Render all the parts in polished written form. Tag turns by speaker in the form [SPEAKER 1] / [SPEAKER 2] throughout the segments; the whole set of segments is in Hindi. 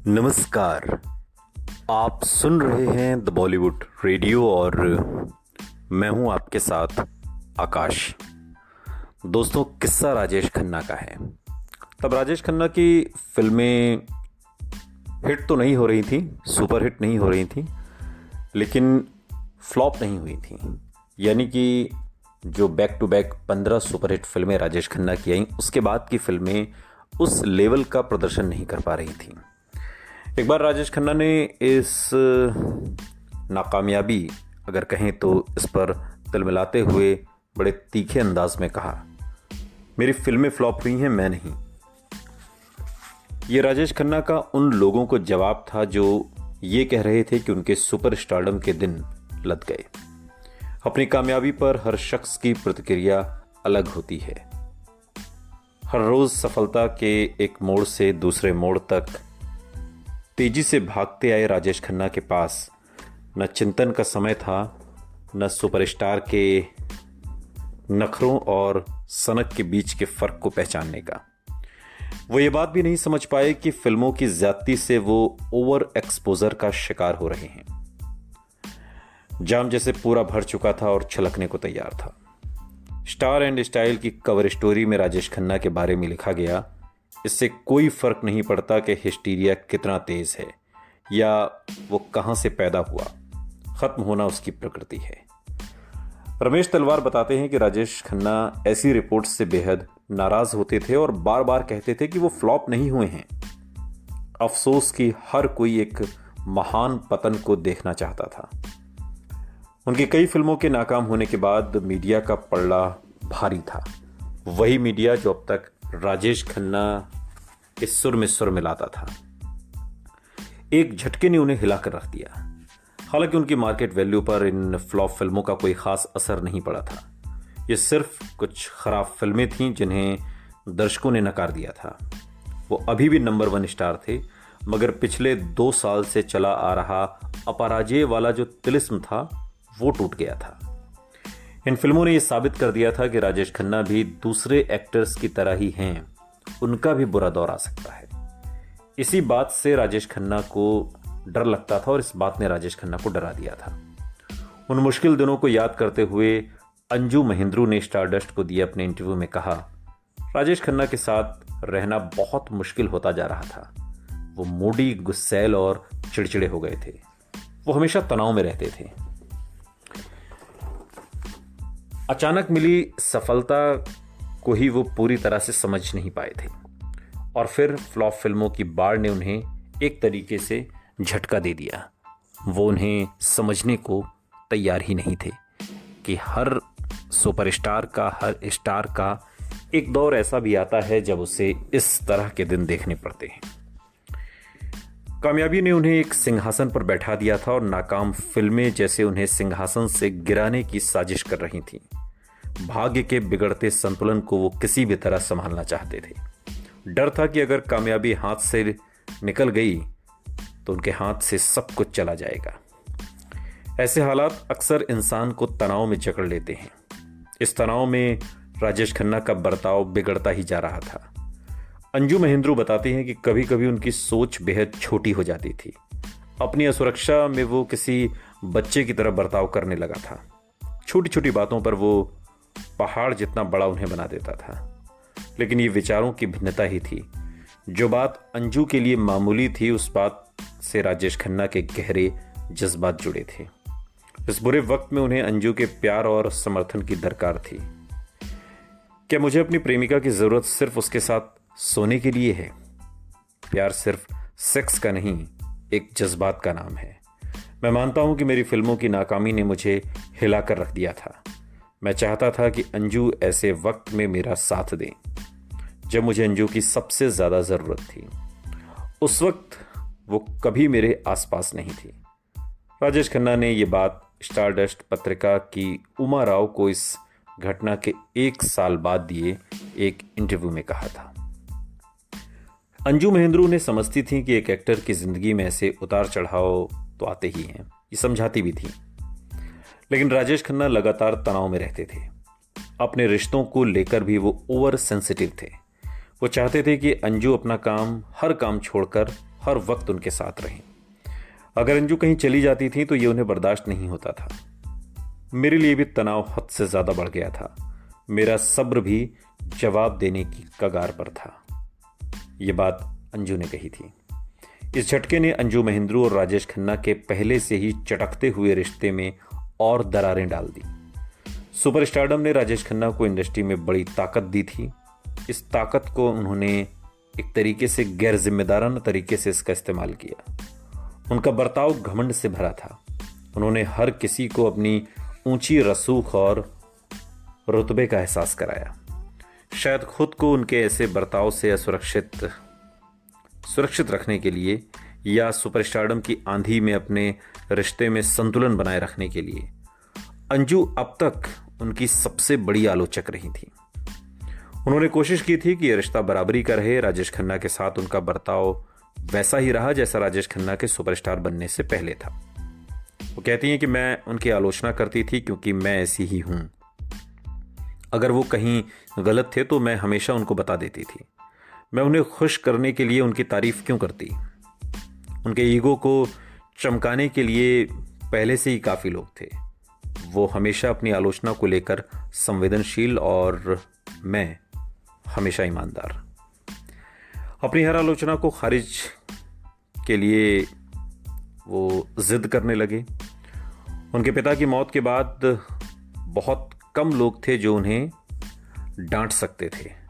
[SPEAKER 1] नमस्कार। आप सुन रहे हैं द बॉलीवुड रेडियो और मैं हूं आपके साथ आकाश। दोस्तों, किस्सा राजेश खन्ना का है। तब राजेश खन्ना की फिल्में हिट तो नहीं हो रही थी, सुपर हिट नहीं हो रही थी, लेकिन फ्लॉप नहीं हुई थी। यानी कि जो back to back 15 super hit फिल्में राजेश खन्ना की आई, उसके बाद की फिल्में उस लेवल का प्रदर्शन नहीं कर पा रही थी। एक बार राजेश खन्ना ने इस नाकामयाबी, अगर कहें तो, इस पर तिल मिलाते हुए बड़े तीखे अंदाज में कहा, मेरी फिल्में फ्लॉप हुई हैं, मैं नहीं। ये राजेश खन्ना का उन लोगों को जवाब था जो ये कह रहे थे कि उनके सुपर स्टारडम के दिन लद गए। अपनी कामयाबी पर हर शख्स की प्रतिक्रिया अलग होती है। हर रोज सफलता के एक मोड़ से दूसरे मोड़ तक तेजी से भागते आए राजेश खन्ना के पास न चिंतन का समय था, न सुपरस्टार के नखरों और सनक के बीच के फर्क को पहचानने का। वो ये बात भी नहीं समझ पाए कि फिल्मों की ज्यादती से वो ओवर एक्सपोजर का शिकार हो रहे हैं। जाम जैसे पूरा भर चुका था और छलकने को तैयार था। स्टार एंड स्टाइल की कवर स्टोरी में राजेश खन्ना के बारे में लिखा गया, इससे कोई फर्क नहीं पड़ता कि हिस्टीरिया कितना तेज है या वो कहां से पैदा हुआ, खत्म होना उसकी प्रकृति है। रमेश तलवार बताते हैं कि राजेश खन्ना ऐसी रिपोर्ट्स से बेहद नाराज होते थे और बार बार कहते थे कि वो फ्लॉप नहीं हुए हैं। अफसोस कि हर कोई एक महान पतन को देखना चाहता था। उनकी कई फिल्मों के नाकाम होने के बाद मीडिया का पलड़ा भारी था। वही मीडिया जो अब तक राजेश खन्ना के सुर में सुर मिलाता था, एक झटके ने उन्हें हिलाकर रख दिया। हालांकि उनकी मार्केट वैल्यू पर इन फ्लॉप फिल्मों का कोई खास असर नहीं पड़ा था। ये सिर्फ कुछ खराब फिल्में थीं जिन्हें दर्शकों ने नकार दिया था। वो अभी भी नंबर 1 स्टार थे, मगर पिछले 2 साल से चला आ रहा अपराजय वाला जो तिलिस्म था वो टूट गया था। इन फिल्मों ने यह साबित कर दिया था कि राजेश खन्ना भी दूसरे एक्टर्स की तरह ही हैं, उनका भी बुरा दौर आ सकता है। इसी बात से राजेश खन्ना को डर लगता था और इस बात ने राजेश खन्ना को डरा दिया था। उन मुश्किल दिनों को याद करते हुए अंजू महेंद्रू ने स्टारडस्ट को दिए अपने इंटरव्यू में कहा, राजेश खन्ना के साथ रहना बहुत मुश्किल होता जा रहा था। वो मूडी, गुस्सैल और चिड़चिड़े हो गए थे। वो हमेशा तनाव में रहते थे। अचानक मिली सफलता को ही वो पूरी तरह से समझ नहीं पाए थे और फिर फ्लॉप फिल्मों की बाढ़ ने उन्हें एक तरीके से झटका दे दिया। वो उन्हें समझने को तैयार ही नहीं थे कि हर सुपरस्टार का, हर स्टार का एक दौर ऐसा भी आता है जब उसे इस तरह के दिन देखने पड़ते हैं। कामयाबी ने उन्हें एक सिंहासन पर बैठा दिया था और नाकाम फिल्में जैसे उन्हें सिंहासन से गिराने की साजिश कर रही थीं। भाग्य के बिगड़ते संतुलन को वो किसी भी तरह संभालना चाहते थे। डर था कि अगर कामयाबी हाथ से निकल गई तो उनके हाथ से सब कुछ चला जाएगा। ऐसे हालात अक्सर इंसान को तनाव में जकड़ लेते हैं। इस तनाव में राजेश खन्ना का बर्ताव बिगड़ता ही जा रहा था। अंजू महेंद्रू बताती हैं कि कभी कभी उनकी सोच बेहद छोटी हो जाती थी। अपनी असुरक्षा में वो किसी बच्चे की तरह बर्ताव करने लगा था। छोटी छोटी बातों पर वो पहाड़ जितना बड़ा उन्हें बना देता था। लेकिन ये विचारों की भिन्नता ही थी। जो बात अंजू के लिए मामूली थी, उस बात से राजेश खन्ना के गहरे जज्बात जुड़े थे। इस बुरे वक्त में उन्हें अंजू के प्यार और समर्थन की दरकार थी। क्या मुझे अपनी प्रेमिका की जरूरत सिर्फ उसके साथ सोने के लिए है? प्यार सिर्फ सेक्स का नहीं, एक जज्बात का नाम है। मैं मानता हूं कि मेरी फिल्मों की नाकामी ने मुझे हिलाकर रख दिया था। मैं चाहता था कि अंजू ऐसे वक्त में मेरा साथ दें जब मुझे अंजू की सबसे ज्यादा जरूरत थी। उस वक्त वो कभी मेरे आसपास नहीं थी। राजेश खन्ना ने यह बात स्टारडस्ट पत्रिका की उमा राव को इस घटना के 1 साल बाद दिए एक इंटरव्यू में कहा था। अंजू महेंद्रू ने समझती थी कि एक एक्टर की जिंदगी में ऐसे उतार चढ़ाव तो आते ही हैं, ये समझाती भी थी। लेकिन राजेश खन्ना लगातार तनाव में रहते थे। अपने रिश्तों को लेकर भी वो ओवर सेंसिटिव थे। वो चाहते थे कि अंजू अपना काम, हर काम छोड़कर हर वक्त उनके साथ रहें। अगर अंजू कहीं चली जाती थी तो ये उन्हें बर्दाश्त नहीं होता था। मेरे लिए भी तनाव हद से ज्यादा बढ़ गया था। मेरा सब्र भी जवाब देने की कगार पर था। ये बात अंजू ने कही थी। इस झटके ने अंजू महेंद्रू और राजेश खन्ना के पहले से ही चटकते हुए रिश्ते में और दरारें डाल दी। सुपरस्टारडम ने राजेश खन्ना को इंडस्ट्री में बड़ी ताकत दी थी। इस ताकत को उन्होंने एक तरीके से गैर जिम्मेदाराना तरीके से इसका इस्तेमाल किया। उनका बर्ताव घमंड से भरा था। उन्होंने हर किसी को अपनी ऊंची रसूख और रुतबे का एहसास कराया। शायद खुद को उनके ऐसे बर्ताव से सुरक्षित रखने के लिए या सुपरस्टारडम की आंधी में अपने रिश्ते में संतुलन बनाए रखने के लिए अंजू अब तक उनकी सबसे बड़ी आलोचक रही थी। उन्होंने कोशिश की थी कि यह रिश्ता बराबरी का रहे। राजेश खन्ना के साथ उनका बर्ताव वैसा ही रहा जैसा राजेश खन्ना के सुपरस्टार बनने से पहले था। वो कहती हैं कि मैं उनकी आलोचना करती थी क्योंकि मैं ऐसी ही हूं। अगर वो कहीं गलत थे तो मैं हमेशा उनको बता देती थी। मैं उन्हें खुश करने के लिए उनकी तारीफ क्यों करती? उनके ईगो को चमकाने के लिए पहले से ही काफी लोग थे। वो हमेशा अपनी आलोचना को लेकर संवेदनशील और मैं हमेशा ईमानदार। अपनी हर आलोचना को खारिज के लिए वो जिद करने लगे। उनके पिता की मौत के बाद बहुत कम लोग थे जो उन्हें डांट सकते थे।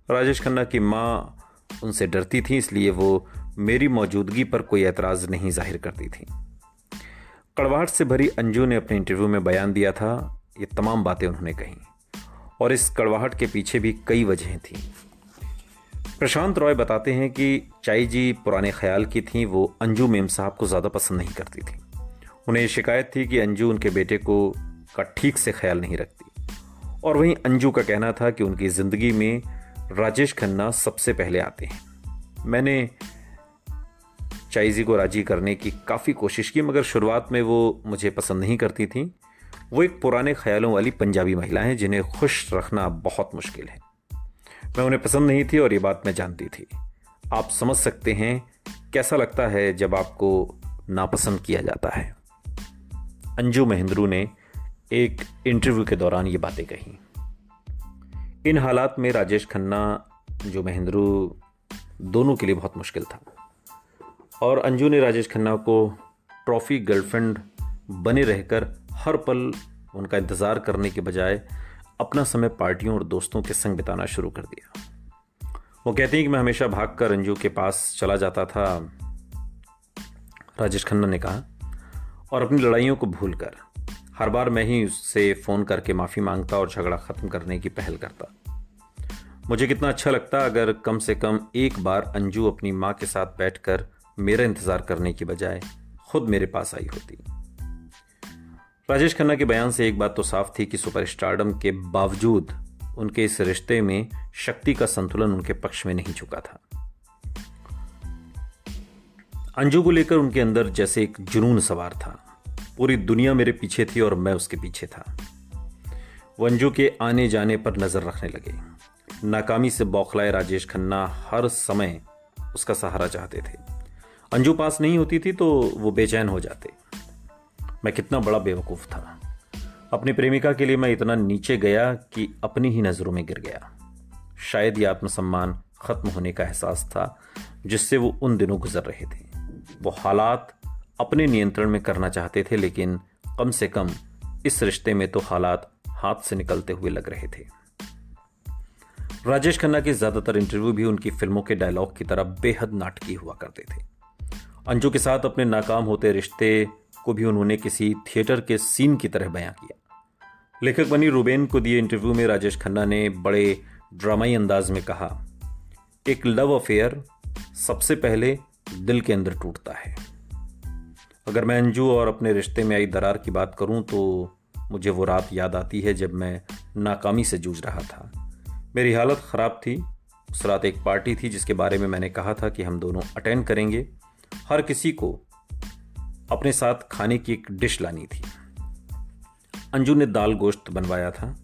[SPEAKER 1] राजेश खन्ना की माँ उनसे डरती थी, इसलिए वो मेरी मौजूदगी पर कोई एतराज नहीं जाहिर करती थी। कड़वाहट से भरी अंजू ने अपने इंटरव्यू में बयान दिया था। ये तमाम बातें उन्होंने कही और इस कड़वाहट के पीछे भी कई वजहें थीं। प्रशांत रॉय बताते हैं कि चाई जी पुराने ख्याल की थीं। वो अंजू मेम साहब को ज़्यादा पसंद नहीं करती थी। उन्हें ये शिकायत थी कि अंजू उनके बेटे का ठीक से ख्याल नहीं रखती। और वहीं अंजू का कहना था कि उनकी ज़िंदगी में राजेश खन्ना सबसे पहले आते हैं। मैंने चाई जी को राजी करने की काफ़ी कोशिश की, मगर शुरुआत में वो मुझे पसंद नहीं करती थी। वो एक पुराने ख्यालों वाली पंजाबी महिला हैं जिन्हें खुश रखना बहुत मुश्किल है। मैं उन्हें पसंद नहीं थी और ये बात मैं जानती थी। आप समझ सकते हैं कैसा लगता है जब आपको नापसंद किया जाता है। अंजू महेंद्रू ने एक इंटरव्यू के दौरान ये बातें कही। इन हालात में राजेश खन्ना, अंजू महेंद्रू दोनों के लिए बहुत मुश्किल था और अंजू ने राजेश खन्ना को ट्रॉफी गर्लफ्रेंड बने रहकर हर पल उनका इंतज़ार करने के बजाय अपना समय पार्टियों और दोस्तों के संग बिताना शुरू कर दिया। वो कहती हैं कि मैं हमेशा भागकर अंजू के पास चला जाता था, राजेश खन्ना ने कहा, और अपनी लड़ाइयों को भूलकर हर बार मैं ही उससे फ़ोन करके माफ़ी मांगता और झगड़ा ख़त्म करने की पहल करता। मुझे कितना अच्छा लगता अगर कम से कम एक बार अंजू अपनी माँ के साथ बैठकर मेरा इंतज़ार करने की बजाय खुद मेरे पास आई होती। राजेश खन्ना के बयान से एक बात तो साफ थी कि सुपरस्टारडम के बावजूद उनके इस रिश्ते में शक्ति का संतुलन उनके पक्ष में नहीं झुका था। अंजू को लेकर उनके अंदर जैसे एक जुनून सवार था। पूरी दुनिया मेरे पीछे थी और मैं उसके पीछे था। वो अंजू के आने जाने पर नजर रखने लगे। नाकामी से बौखलाए राजेश खन्ना हर समय उसका सहारा चाहते थे। अंजू पास नहीं होती थी तो वो बेचैन हो जाते। मैं कितना बड़ा बेवकूफ था। अपनी प्रेमिका के लिए मैं इतना नीचे गया कि अपनी ही नजरों में गिर गया। शायद यह आत्मसम्मान खत्म होने का एहसास था जिससे वो उन दिनों गुजर रहे थे। वो हालात अपने नियंत्रण में करना चाहते थे, लेकिन कम से कम इस रिश्ते में तो हालात हाथ से निकलते हुए लग रहे थे। राजेश खन्ना के ज्यादातर इंटरव्यू भी उनकी फिल्मों के डायलॉग की तरह बेहद नाटकीय हुआ करते थे। अंजू के साथ अपने नाकाम होते रिश्ते को भी उन्होंने किसी थिएटर के सीन की तरह बयां किया। लेखक बनी रूबेन को दिए इंटरव्यू में राजेश खन्ना ने बड़े ड्रामाई अंदाज में कहा, एक लव अफेयर सबसे पहले दिल के अंदर टूटता है। अगर मैं अंजू और अपने रिश्ते में आई दरार की बात करूं तो मुझे वो रात याद आती है जब मैं नाकामी से जूझ रहा था। मेरी हालत ख़राब थी। उस रात एक पार्टी थी जिसके बारे में मैंने कहा था कि हम दोनों अटेंड करेंगे। हर किसी को अपने साथ खाने की एक डिश लानी थी। अंजू ने दाल गोश्त बनवाया था।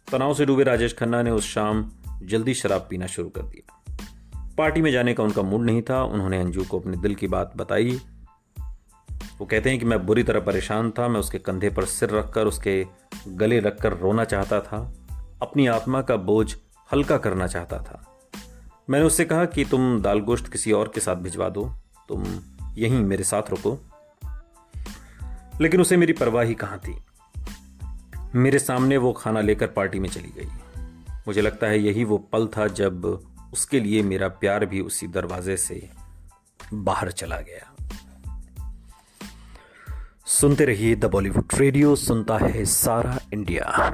[SPEAKER 1] तनाव से डूबे राजेश खन्ना ने उस शाम जल्दी शराब पीना शुरू कर दिया। पार्टी में जाने का उनका मूड नहीं था। उन्होंने अंजू को अपने दिल की बात बताई। वो कहते हैं कि मैं बुरी तरह परेशान था। मैं उसके कंधे पर सिर रखकर उसके गले रखकर रोना चाहता था, अपनी आत्मा का बोझ हल्का करना चाहता था। मैंने उससे कहा कि तुम दाल गोश्त किसी और के साथ भिजवा दो, तुम यहीं मेरे साथ रुको। लेकिन उसे मेरी परवाह ही कहां थी। मेरे सामने वो खाना लेकर पार्टी में चली गई। मुझे लगता है यही वो पल था जब उसके लिए मेरा प्यार भी उसी दरवाजे से बाहर चला गया। सुनते रहिए द बॉलीवुड रेडियो, सुनता है सारा इंडिया।